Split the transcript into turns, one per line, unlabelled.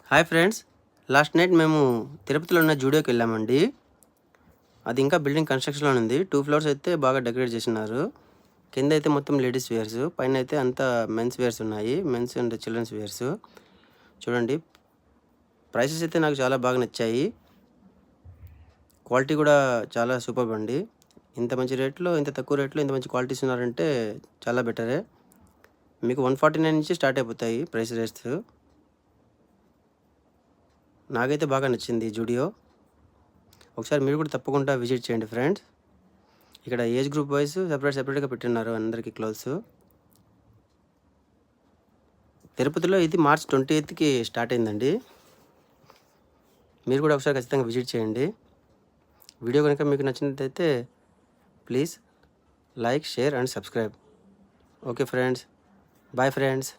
Hi friends, last night మేము తిరుపతిలో ఉన్న జూడియోకి వెళ్ళామండి. అది ఇంకా బిల్డింగ్ కన్స్ట్రక్షన్లో ఉంది. 2 ఫ్లోర్స్ అయితే బాగా డెకరేట్ చేసినారు. కింద అయితే మొత్తం లేడీస్ వేర్స్, పైన అయితే అంతా మెన్స్ వేర్స్ ఉన్నాయి. Men's and children's wears. చూడండి, ప్రైసెస్ అయితే నాకు చాలా బాగా నచ్చాయి. క్వాలిటీ కూడా చాలా సూపర్ అండి. ఇంత మంచి రేట్లో, ఇంత తక్కువ రేట్లో ఇంత మంచి క్వాలిటీస్ ఉన్నారంటే చాలా బెటరే. మీకు 149 నుంచి స్టార్ట్ అయిపోతాయి ప్రైస్ రేట్స్. నాకైతే బాగా నచ్చింది జూడియో. ఒకసారి మీరు కూడా తప్పకుండా విజిట్ చేయండి ఫ్రెండ్స్. ఇక్కడ ఏజ్ గ్రూప్ వైజ్ సెపరేట్గా పెట్టిన్నారు అందరికీ క్లోత్స్. తిరుపతిలో ఇది మార్చ్ 28కి స్టార్ట్ అయిందండి. మీరు కూడా ఒకసారి ఖచ్చితంగా విజిట్ చేయండి. వీడియో కనుక మీకు నచ్చినట్లయితే please like, share and subscribe. Okay friends, bye friends.